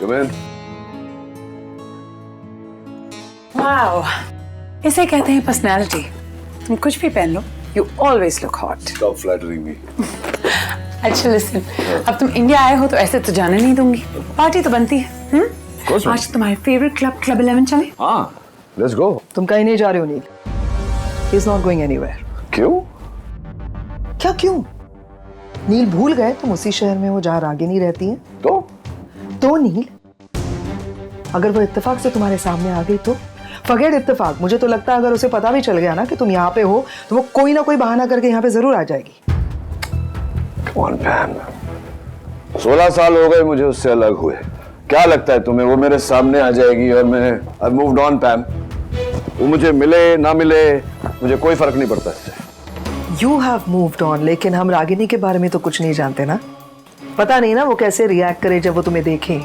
Come in. Wow, इसे कहते हैं पर्सनैलिटी। तुम कुछ भी पहन लो, you always look hot. Stop flattering me. अच्छा लिसन, अब तुम इंडिया आए हो तो ऐसे तो जाने नहीं दूंगी। पार्टी तो बनती है। आज तुम्हारे फेवरेट क्लब क्लब 11 चले? हाँ, let's go. तुम कहीं नहीं जा रहे हो नील। He is not going anywhere. क्यों? क्या क्यों? नील भूल गए तुम उसी शहर में हो जहाँ रागिनी रहती है? तो नील, अगर वो इत्तेफाक से तुम्हारे सामने आ गई तो? फॉरगेट इत्तेफाक, मुझे तो लगता है अगर उसे पता भी चल गया ना कि तुम यहाँ पे हो तो वो कोई ना कोई बहाना करके यहाँ पे जरूर आ जाएगी। Come on, Pam. 16 साल हो गए मुझे उससे अलग हुए। क्या लगता है तुम्हें वो मेरे सामने आ जाएगी और मैं I've moved on, Pam. वो मुझे मिले ना मिले मुझे कोई फर्क नहीं पड़ता इससे। You have moved on, लेकिन हम रागिनी के बारे में तो कुछ नहीं जानते ना। पता नहीं ना वो कैसे रिएक्ट करे जब वो तुम्हें देखे।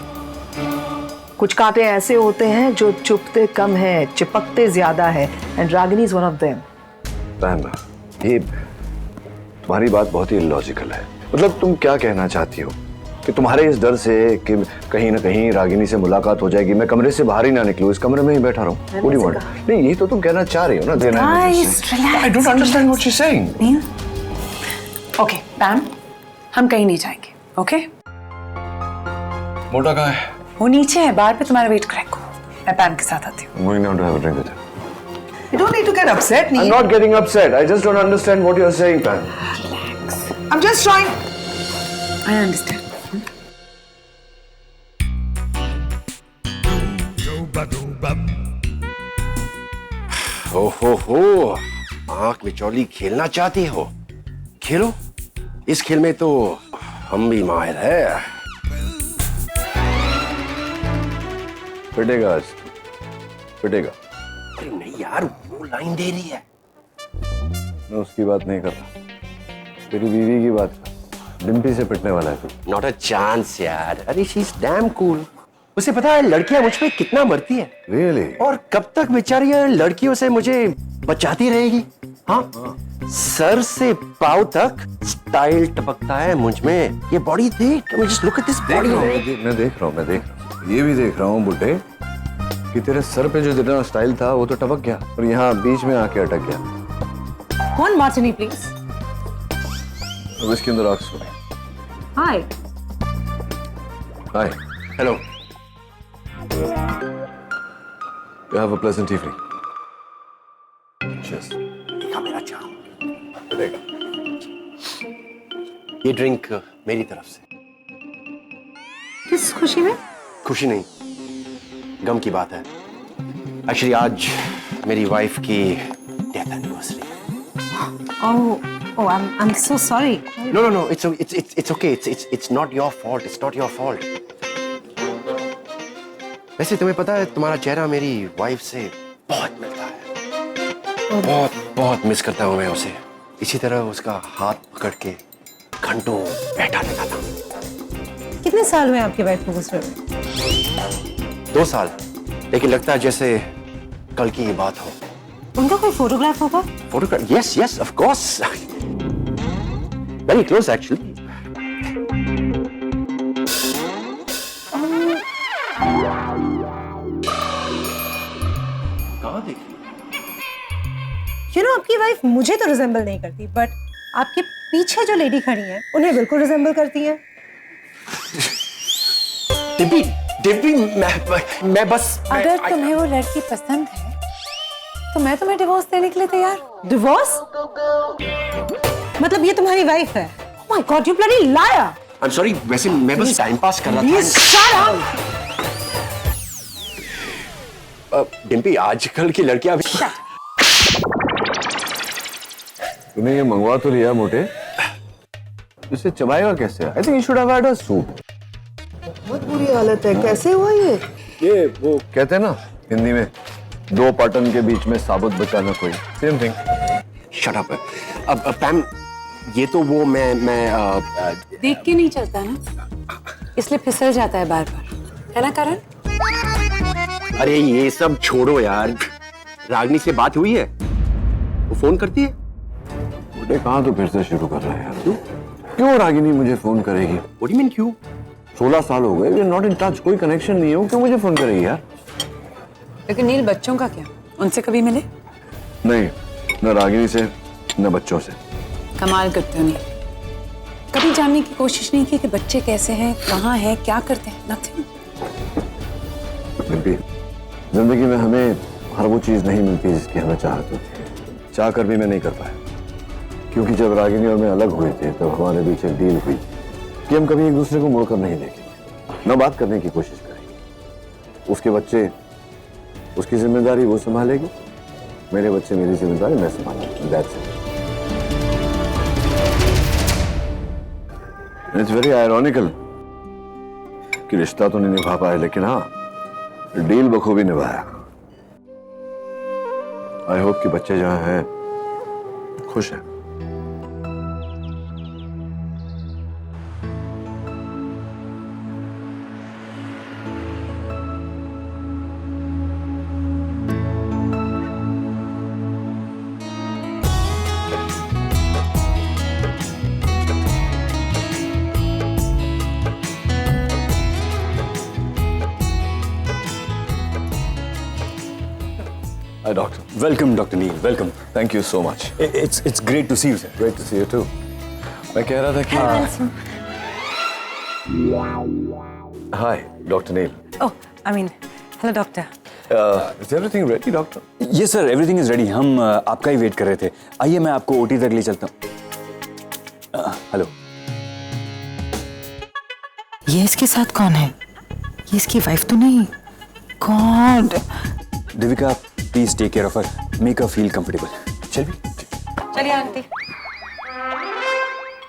कुछ कांटे ऐसे होते हैं जो चुभते कम है, चिपकते ज्यादा है, and Ragini is one of them. Pam, ये तुम्हारी बात बहुत ही इलॉजिकल है। मतलब तुम क्या कहना चाहती हो कि तुम्हारे इस डर से कि कहीं ना कहीं रागिनी से मुलाकात हो जाएगी मैं कमरे से बाहर ही ना निकलूं, इस कमरे में ही बैठा रहूं? What do you want? नहीं, यही तो तुम कहना चाह रही हो ना। देना Guys, relax. I don't understand what she's saying. Neel, okay Pam, हम कहीं नहीं जाएंगे, ओके? मोटा कहाँ है? वो नीचे है, बाहर पे तुम्हारा वेट करेगा। मैं पैम के साथ आती हूँ। I'm going down to have a drink with her. You don't need to get upset, I'm Neil. not getting upset. I just don't understand what you're saying, Pam. I'm just trying. I understand. हो आंख में चौली खेलना चाहती हो? खेलो, इस खेल में तो हम भी माहिर है। पिटेगा आज, पिटेगा। अरे नहीं यार, वो लाइन दे रही है। मैं उसकी बात नहीं कर रहा, तेरी बीवी की बात कर। डिम्पी से पिटने वाला है तू। नॉट अ चांस यार। अरे शी इज डैम कूल। उसे पता है लड़कियां मुझ पे कितना मरती है। Really? और कब तक बेचारियां लड़कियों से मुझे बचाती रहेगी? हाँ, सर से पाँव तक स्टाइल टपकता है मुझ में। ये बॉडी देख, just look at this body. मैं देख रहा हूँ। ये भी देख रहा हूँ बुड्ढे कि तेरे सर पे जो जितना स्टाइल था वो तो टपक गया और यहाँ बीच में आके अटक गया। One martini, please. अब इसके अंदर आग सुने। Hi. Hi. Hello. You have a pleasant evening. Cheers. देखा मेरा चाम। पिटेगा। ये ड्रिंक मेरी तरफ से। किस खुशी में? खुशी नहीं, गम की बात है। एक्चुअली आज मेरी वाइफ की डेथ एनिवर्सरी है। Oh, I'm so sorry. No, it's okay. It's not your fault. It's not your fault. वैसे तुम्हें पता है तुम्हारा चेहरा मेरी वाइफ से बहुत मिलता है। बहुत मिस करता हूँ मैं उसे। इसी तरह उसका हाथ पकड़ के घंटों बैठा रहता था। कितने साल हुए आपकी वाइफ को गुजरे हुए? 2 साल, लेकिन लगता है जैसे कल की ये बात हो। उनका कोई फोटोग्राफ होगा? Photograph? Yes, of course. Very close actually. कहाँ देखी? आपकी वाइफ मुझे तो रिजेंबल नहीं करती, बट आपके पीछे जो लेडी खड़ी हैं उन्हें बिल्कुल रिजेंबल करती हैं। डिम्पी, मैं बस अगर तुम्हें वो लड़की पसंद है तो मैं तुम्हें डिवोर्स देने के लिए तैयार। डिवोर्स? मतलब ये तुम्हारी वाइफ है? Oh my God, you bloody liar! I'm sorry, वैसे मैं बस टाइम पास कर रहा Please shut up! था। डिम्पी, आजकल की लड़कियां भी। तूने ये मंगवा तो लिया मोटे, इसे चबाएगा कैसे? I think you should have had a soup. बहुत बुरी हालत है, कैसे हुआ ये? वो कहते हैं ना हिंदी में, 2 पाटन के बीच में साबुत बचाना कोई। Same thing. Shut up. अब पैम, ये तो वो मैं देख के नहीं चलता ना, इसलिए फिसल जाता है बार बार, है ना करण? अरे ये सब छोड़ो यार। रागनी से बात हुई है? वो फोन करती है? कहाँ तो फिर से शुरू कर रहा है यार। क्यों रागिनी मुझे फोन करेगी? What do you mean क्यों? 16 साल हो गए, we are not in touch, कोई कनेक्शन नहीं है, वो क्यों मुझे फोन करेगी यार? लेकिन नील बच्चों का क्या, उनसे कभी मिले? नहीं, न रागिनी से न बच्चों से। कमाल करते हो नील, कभी जानने की कोशिश नहीं की कि बच्चे कैसे हैं, कहाँ हैं, क्या करते हैं? नथिंग। डिम्पी, जिंदगी में हमें हर वो चीज नहीं मिलती जिसकी हमें चाहत होती है। चाह कर भी मैं नहीं कर पाया, क्योंकि जब रागिनी और मैं अलग हुए थे तब हमारे बीच एक डील हुई कि हम कभी एक दूसरे को मुड़कर नहीं देखेंगे, न बात करने की कोशिश करेंगे। उसके बच्चे उसकी जिम्मेदारी वो संभालेगी, मेरे बच्चे मेरी जिम्मेदारी मैं संभालूंगा। That's it. It's very ironical कि रिश्ता तो नहीं निभा पाए, लेकिन हाँ डील बखूबी निभाया। आई होप कि बच्चे जहां हैं खुश हैं। Hi, doctor. Welcome, Dr. Neil. Welcome. Thank you so much. It's great to see you, sir. Great to see you too. मैं कह रहा था कि Hi, Dr. Neil. Oh, I mean, hello, doctor. Is everything ready, doctor? Yes, sir. Everything is ready. हम आपका ही wait कर रहे थे. आइए मैं आपको ओटी तक ले चलता हूँ. हेलो. ये इसके साथ कौन है? ये इसकी वाइफ तो नहीं? God. Devika, please take care of her. Make her feel comfortable. चलिए. चलिए auntie.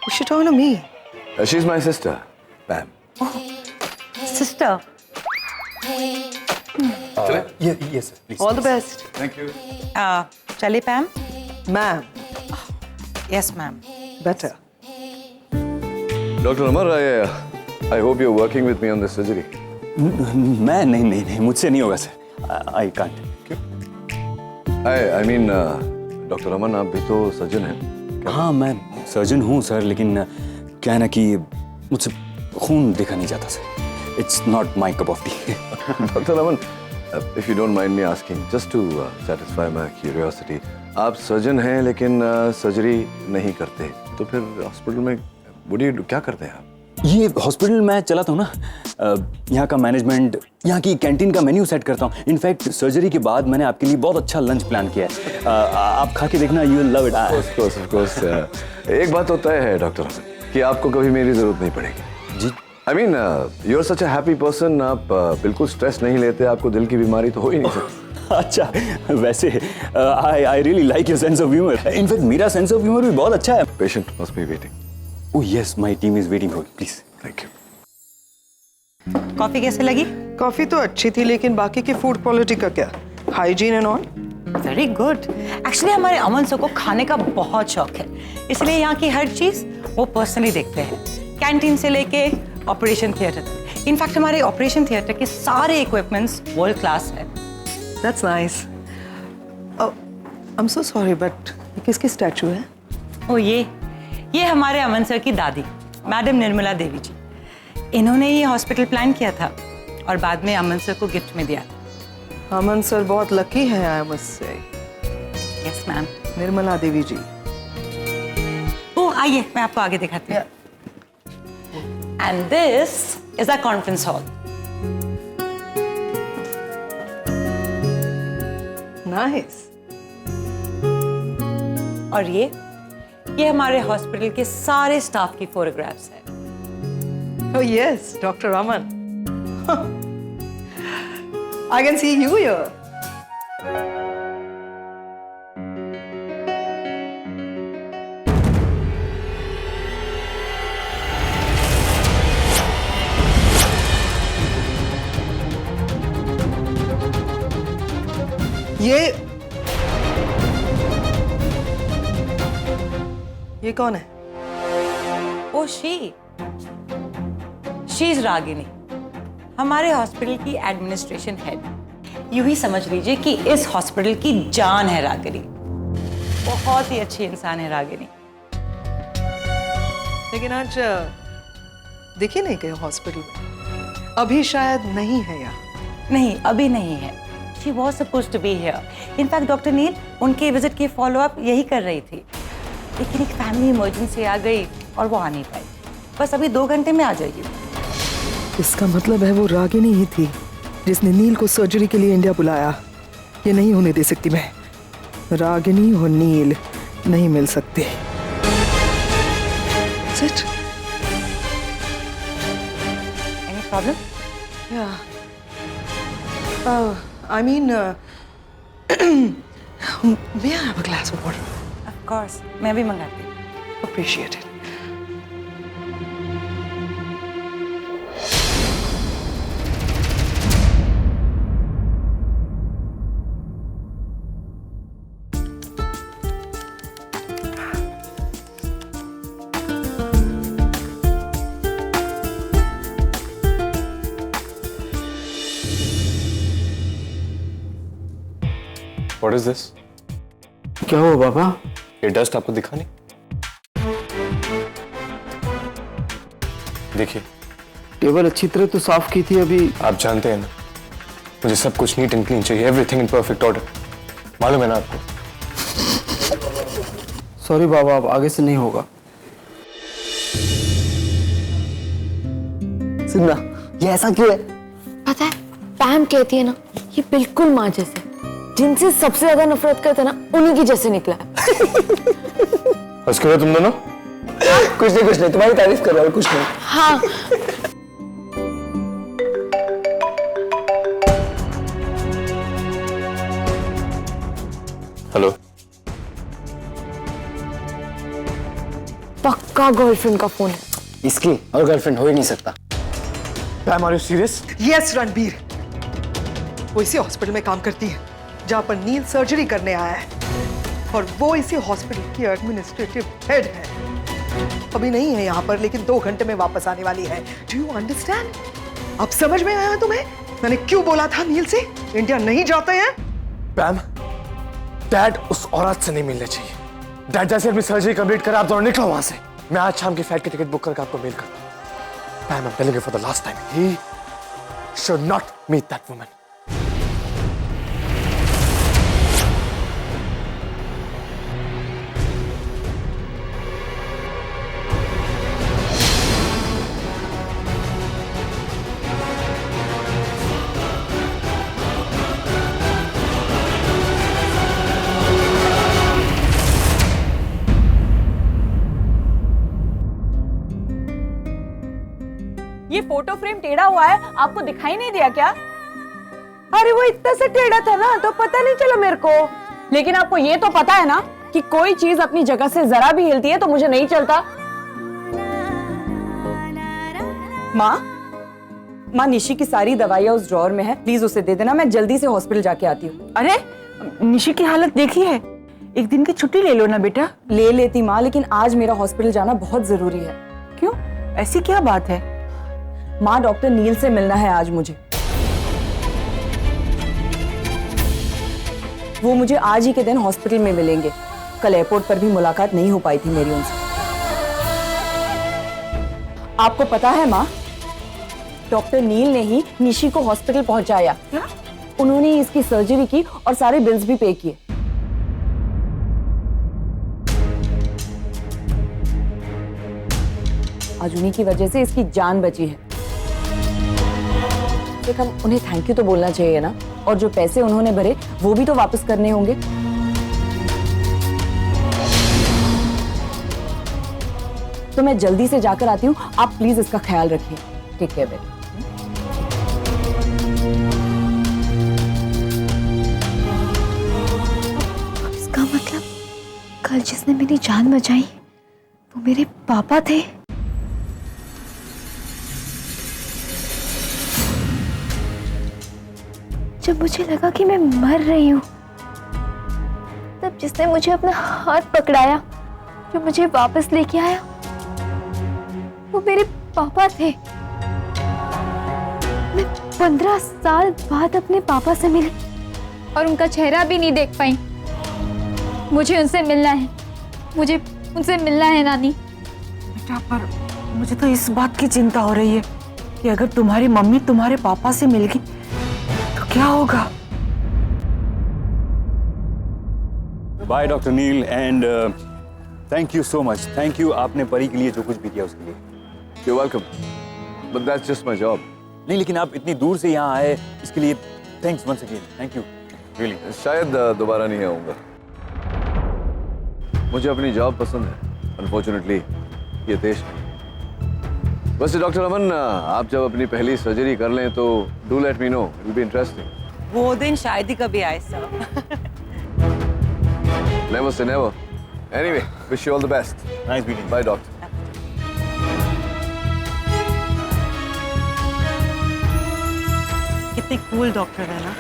You should talk to me. She's my sister, Pam. Sister. Yes, sir. Please. All the best. Thank you. चलिए पैम. Ma'am, Yes, ma'am. better. Dr. Amar, I hope you're working with me on this surgery. मैं नहीं मुझसे नहीं होगा sir. I can't. I mean, Dr. Aman, आप भी तो surgeon हैं. हाँ, मैं सर्जन हूँ सर, लेकिन क्या है ना कि मुझसे खून देखा नहीं जाता sir. It's not my cup of T. Dr. Aman, if you don't mind me asking, just to satisfy my curiosity, आप सर्जन हैं लेकिन सर्जरी नहीं करते, तो फिर हॉस्पिटल में क्या करते हैं आप? ये हॉस्पिटल मैं चलाता हूँ ना. यहाँ का मैनेजमेंट, यहाँ की कैंटीन का मेन्यू सेट करता हूँ. इनफैक्ट सर्जरी के बाद मैंने आपके लिए बहुत अच्छा लंच प्लान किया है. आप खा के देखना, you will love it. Of course. एक बात तो तय है डॉक्टर अमन कि आपको कभी मेरी जरूरत नहीं पड़ेगी. जी. I mean, you're such a happy person. आप बिल्कुल स्ट्रेस नहीं लेते, आपको दिल की बीमारी तो हो ही नहीं सकती. अच्छा, वैसे I really like your sense of humour. In fact मेरा सेंस ऑफ ह्यूमर भी बहुत अच्छा है. Patient must be waiting. Oh yes, my team is waiting for you. Please. Thank you. Coffee कैसे लगी? कॉफी तो अच्छी थी, लेकिन बाकी की फूड क्वालिटी का क्या? Hygiene and all? Very good. Actually हमारे अमन सर को खाने का बहुत शौक है, इसलिए यहाँ की हर चीज वो पर्सनली देखते हैं, कैंटीन से लेके ऑपरेशन थिएटर तक. इनफैक्ट हमारे ऑपरेशन थिएटर के सारे इक्विपमेंट्स वर्ल्ड क्लास है. That's nice. Oh, I'm so sorry, but ये किसकी स्टैचू है? ओ ये हमारे अमन सर की दादी, मैडम निर्मला देवी जी. इन्होंने ये हॉस्पिटल प्लान किया था और बाद में अमन सर को गिफ्ट में दिया था. अमन सर बहुत लकी है, I must say. Yes ma'am. Nirmala Devi ji. ओ आइए मैं आपको आगे दिखाती हूँ. And this is a conference hall. Nice. और ये हमारे हॉस्पिटल के सारे स्टाफ की फोटोग्राफ्स हैं. Oh yes, Dr. Aman. I can see you here. ये कौन है? ओ शी इज रागिनी, हमारे हॉस्पिटल की एडमिनिस्ट्रेशन हेड. यूं ही समझ लीजिए कि इस हॉस्पिटल की जान है रागिनी. बहुत ही अच्छी इंसान है रागिनी. लेकिन आज दिखी नहीं गए हॉस्पिटल में? अभी शायद नहीं है यहाँ। नहीं, अभी नहीं है। She was suppose to be here. In fact doctor Neel उनके विजिट की फॉलोअप यही कर रही थी, लेकिन एक फैमिली इमरजेंसी आ गई और वो आ नहीं पाई। बस अभी 2 घंटे में आ जाएगी। इसका मतलब है वो रागिनी ही थी जिसने नील को सर्जरी के लिए इंडिया बुलाया। ये नहीं होने दे सकती मैं। रागिनी और नील नहीं मिल सकते। Sit. Any problem? Yeah. I mean, may I have a glass of water? Of course, मैं भी मंगाती हूँ। Appreciate it. What is this? क्या हुआ पापा? ये डस्ट आपको दिखा नहीं? देखिए, टेबल अच्छी तरह तो साफ की थी अभी। आप जानते हैं ना, मुझे सब कुछ नीट एंड क्लीन चाहिए, एवरीथिंग इन परफेक्ट ऑर्डर। मालूम है ना आपको? सॉरी बाबा, अब आगे से नहीं होगा। सुनना, ये ऐसा क्यों है? पता है, पैम कहती है ना, ये बिल्कुल माँ जैसे, जिनसे सबसे ज्यादा नफरत करते ना, उन्हीं की जैसे निकला है। बस करो तुम दोनों। कुछ नहीं, तुम्हारी तारीफ कर रहा हूँ, कुछ नहीं। हाँ। हेलो। पक्का गर्लफ्रेंड का फोन है। इसकी और गर्लफ्रेंड हो ही नहीं सकता। Pam, are you serious? Yes Ranbir, वो इसी हॉस्पिटल में काम करती है जहां पर नील सर्जरी करने आया है, और वो इसी हॉस्पिटल की एडमिनिस्ट्रेटिव हेड है। अभी नहीं है यहाँ पर, लेकिन 2 घंटे में वापस आने वाली है। Do you understand? अब समझ में आया तुम्हें मैंने क्यों बोला था नील से इंडिया नहीं जाते हैं? पैम, डैड उस औरत से नहीं मिलने चाहिए। डैड जैसे अपनी सर्जरी कंप्लीट करा, आप दोनों निकलो वहां से। मैं आज शाम की फ्लाइट की टिकट बुक करके आपको मेल करता हूँ। Pam, I am telling you for the last time, he should not meet that woman. ये फोटो फ्रेम टेढ़ा हुआ है, आपको दिखाई नहीं दिया क्या? अरे वो इतना से टेढ़ा था ना, तो पता नहीं चला मेरे को। लेकिन आपको ये तो पता है ना कि कोई चीज अपनी जगह से जरा भी हिलती है तो मुझे नहीं चलता। माँ, निशी की सारी दवाइयाँ उस ड्रॉअर में है, प्लीज उसे दे देना, मैं जल्दी से हॉस्पिटल जाके आती हूँ। अरे निशी की हालत देखी है, एक दिन की छुट्टी ले लो ना बेटा। ले लेती माँ, लेकिन आज मेरा हॉस्पिटल जाना बहुत जरूरी है। क्यों, ऐसी क्या बात है? माँ, डॉक्टर नील से मिलना है आज मुझे। वो मुझे आज ही के दिन हॉस्पिटल में मिलेंगे। कल एयरपोर्ट पर भी मुलाकात नहीं हो पाई थी मेरी उनसे। आपको पता है माँ, डॉक्टर नील ने ही निशी को हॉस्पिटल पहुंचाया। उन्होंने ही इसकी सर्जरी की और सारे बिल्स भी पे किए। आज उन्हीं की वजह से इसकी जान बची है। हम उन्हें थैंक यू तो बोलना चाहिए ना, और जो पैसे उन्होंने भरे वो भी तो वापस करने होंगे। तो मैं जल्दी से जाकर आती हूँ, आप प्लीज इसका ख्याल रखिए। टेक केयर बेटा। इसका मतलब कल जिसने मेरी जान बचाई वो मेरे पापा थे। जब मुझे लगा कि मैं मर रही हूँ, तब जिसने मुझे अपना हाथ पकड़ाया, जो मुझे वापस लेके आया, वो मेरे पापा थे। मैं 15 साल बाद अपने पापा से मिली और उनका चेहरा भी नहीं देख पाई। मुझे उनसे मिलना है, मुझे उनसे मिलना है नानी। बेटा, पर मुझे तो इस बात की चिंता हो रही है कि अगर तुम्हारी मम्मी तुम्हारे पापा से मिल गई तो क्या होगा। Bye doctor Neel and thank you so much. Thank you, आपने परी के लिए जो कुछ भी किया उसके लिए। You're welcome. But that's just my job. नहीं, लेकिन आप इतनी दूर से यहाँ आए इसके लिए thanks once again. Thank you really. शायद दोबारा नहीं आऊंगा। मुझे अपनी जॉब पसंद है, अनफॉर्चुनेटली ये देश नहीं। वैसे डॉक्टर अमन, आप जब अपनी पहली सर्जरी कर लें तो do let me know, it will be interesting. वो दिन शायद ही कभी आए sir. Never say never. Anyway, wish you all the best. Nice meeting. By doctor. कितने कूल डॉक्टर है ना।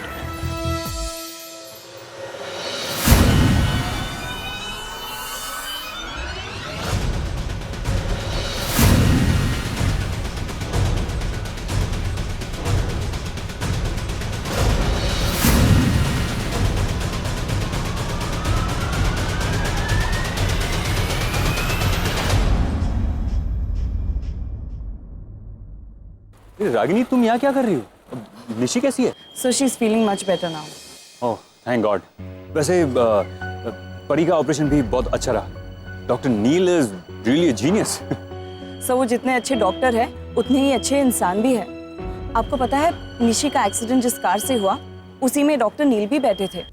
रागिनी, तुम यहाँ क्या कर रही हो? निशी कैसी है? So she is feeling much better now. Oh thank God. वैसे परी का ऑपरेशन भी बहुत अच्छा रहा। Doctor Neel is really a genius. So वो जितने अच्छे डॉक्टर है उतने ही अच्छे इंसान भी है। आपको पता है निशी का एक्सीडेंट जिस कार से हुआ उसी में डॉक्टर नील भी बैठे थे।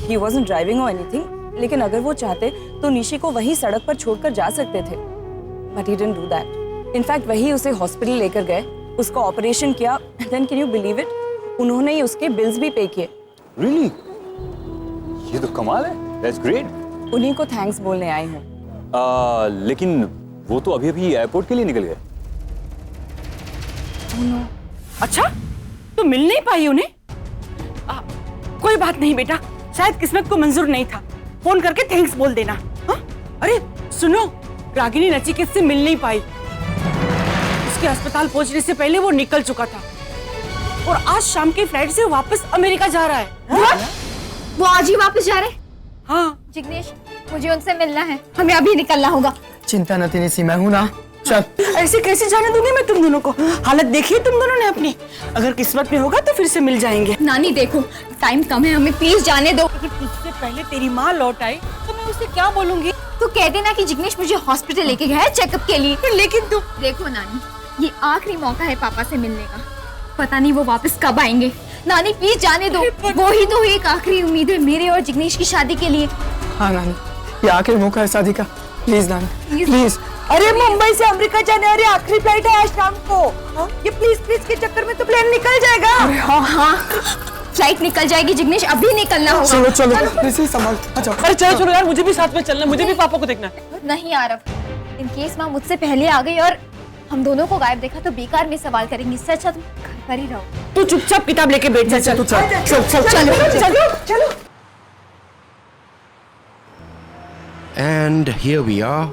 ही वॉजंट ड्राइविंग और एनीथिंग, लेकिन अगर वो चाहते तो निशी को वही सड़क पर छोड़कर जा सकते थे, but he didn't do that. In fact वही उसे हॉस्पिटल लेकर गए, उसका ऑपरेशन किया, then can you believe it, उन्होंने ही उसके बिल्स भी पे किए। रियली? ये तो कमाल है। That's great. उन्हीं को थैंक्स बोलने आई हूँ। लेकिन वो तो अभी अभी एयरपोर्ट के लिए निकल गए। अच्छा, तो मिल नहीं पाई उन्हें? कोई बात नहीं बेटा, शायद किस्मत को मंजूर नहीं था। फोन करके थैंक्स बोल देना। हा? अरे सुनो, रागिनी नचिकेत से मिल नहीं पाई। उसके अस्पताल पहुंचने से पहले वो निकल चुका था और आज शाम की फ्लाइट से वापस अमेरिका जा रहा है। वो आज ही वापस जा रहे? हाँ जिग्नेश, मुझे उनसे मिलना है, हमें अभी निकलना होगा। चिंता न तेरी सी, मैं हूं ना। चल। ऐसे कैसे जाने दूंगी मैं तुम दोनों को? हालत देखिए तुम दोनों ने अपनी। अगर किस्मत में होगा तो फिर से मिल जाएंगे। नानी देखो, टाइम कम है, हमें प्लीज जाने दो। अगर तुझसे पहले तेरी माँ लौट आई तो मैं उसे क्या बोलूंगी? तो कह देना कि जिग्नेश मुझे हॉस्पिटल लेके गया है चेकअप के लिए। लेकिन तुम देखो नानी, ये आखिरी मौका है पापा से मिलने का, पता नहीं वो वापस कब आएंगे। नानी प्लीज जाने दो, वो ही तो एक आखिरी उम्मीद है मेरे और जिग्नेश की शादी के लिए। हाँ नानी, ये आखिरी मौका है शादी का। प्लीज नानी, प्लीज। अरे मुंबई से अमेरिका जाने वाली आखिरी फ्लाइट है आज शाम को। ये प्लीज प्लीज के चक्कर में तो प्लेन निकल जाएगा। हाँ हाँ, फ्लाइट निकल जाएगी जिग्नेश, अभी निकलना होगा। चलो चलो, इसे संभाल। अच्छा अरे चलो चलो यार, मुझे भी साथ में चलना, मुझे भी पापा को देखना है। नहीं आरव, इन केस माँ मुझसे पहले आ गई और हम दोनों को गायब देखा तो बेकार में सवाल करेंगी। इससे अच्छा तुम घर पर ही रहो। तू चुपचाप किताब लेके बैठ जा। चल चलो चलो। And here we are.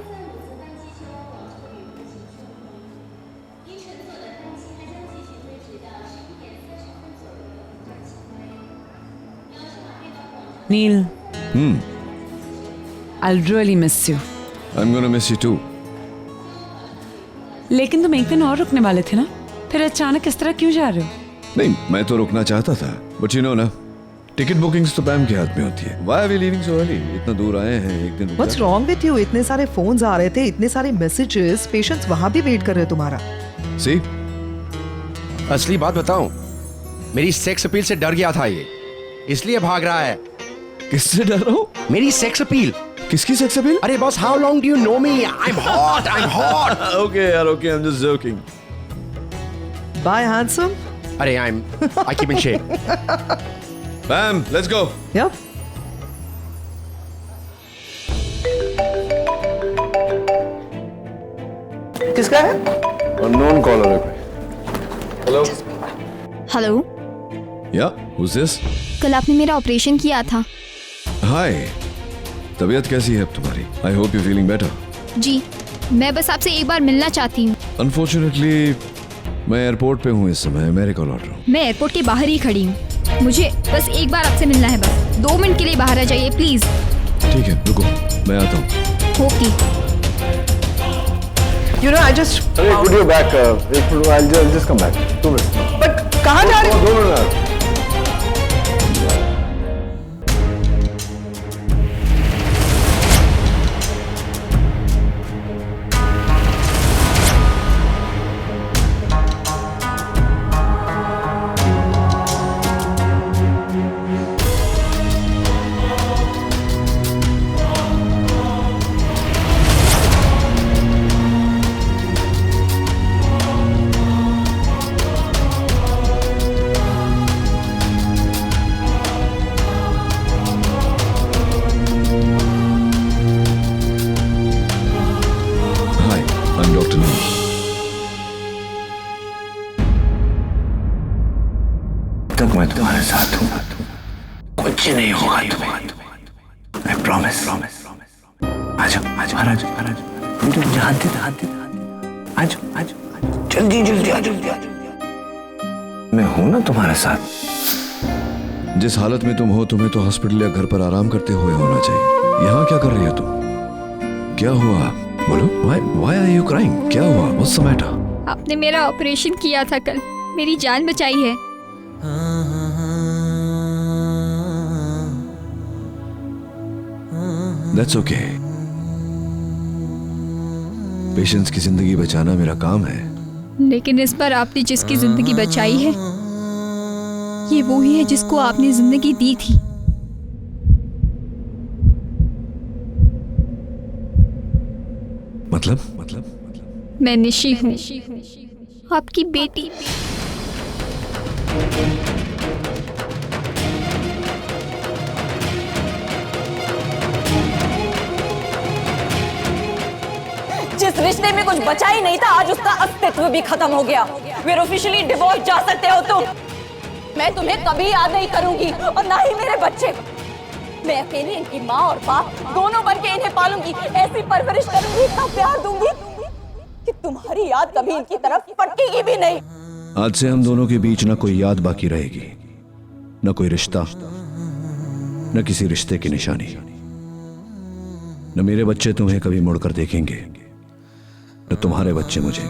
Neil, I'll really miss you. I'm gonna miss you too. लेकिन तुम एक दिन और रुकने वाले थे ना, फिर अचानक इस तरह क्यों जा रहे हो? नहीं, मैं तो रुकना चाहता था, बट यू नो ना, टिकट बुकिंग्स तो पैम के हाथ में होती है। Why are we leaving so early? इतना दूर आए हैं, एक दिन। What's wrong with you? इतने सारे फोन्स आ रहे थे, इतने सारे मैसेजेस, पेशेंट्स वहां भी वेट कर रहे हैं तुम्हारा। See? असली बात बताऊं, मेरी सेक्स अपील से डर गया था ये, इसलिए भाग रहा है। किससे डर रहा हो? मेरी सेक्स अपील। किसकी सेक्स अपील? अरे boss, how long do you know me? I'm hot, I'm hot. Okay यार, okay, I'm just joking. Bye handsome. अरे I keep in shape. Bam, let's go. Yep. किसका है? Unknown caller है कोई। Hello. Hello, Yeah, who's this? कल आपने मेरा operation किया था। Hi. तबीयत कैसी है अब तुम्हारी? I hope you're feeling better. जी, मैं बस आपसे एक बार मिलना चाहती हूँ। Unfortunately, मैं एयरपोर्ट पे हूँ इस समय, मेरे कॉल ऑर्डर हूँ। मैं एयरपोर्ट के बाहर ही खड़ी हूँ, मुझे बस एक बार आपसे मिलना है। बस 2 मिनट के लिए बाहर आ जाइए प्लीज। ठीक है, रुको, मैं आता हूँ। Okay. You know, I just. Hey, put your back. I'll just come back. 2 minutes. But कहाँ जा रहे हो? 2 minutes. I'm Dr. Neil. तक मैं तुम्हारे साथ हूँ, कुछ नहीं होगा तुम्हें। I promise. आजो, महाराज, मुझे हाथ दे, आजो, जल्दी आजो। मैं हूँ ना तुम्हारे साथ। जिस हालत में तुम हो, तुम्हें तो हॉस्पिटल या घर पर आराम करते हुए होना चाहिए। यहाँ क्या कर रही हो तुम? क्या हुआ? बोलो, why are you crying? क्या हुआ? What's the matter? आपने मेरा ऑपरेशन किया था कल, मेरी जान बचाई है। That's okay. पेशेंट्स की जिंदगी बचाना मेरा काम है। लेकिन इस बार आपने जिसकी जिंदगी बचाई है, ये वो ही है जिसको आपने जिंदगी दी थी। मतलब? मैं निशी हूँ, आपकी बेटी। जिस रिश्ते में कुछ बचा ही नहीं था, आज उसका अस्तित्व भी खत्म हो गया। We're officially divorced, जा सकते हो तुम। मैं तुम्हें कभी याद नहीं करूंगी और ना ही मेरे बच्चे। मैं अकेले इनकी माँ और बाप दोनों बन के इन्हें पालूंगी, ऐसी परवरिश करूंगी, इतना प्यार दूंगी कि तुम्हारी याद कभी इनकी तरफ फटकेगी भी नहीं। आज से हम दोनों के बीच न कोई याद बाकी रहेगी, न कोई रिश्ता, न किसी रिश्ते की निशानी। न मेरे बच्चे तुम्हें कभी मुड़कर देखेंगे, न तुम्हारे बच्चे मुझे।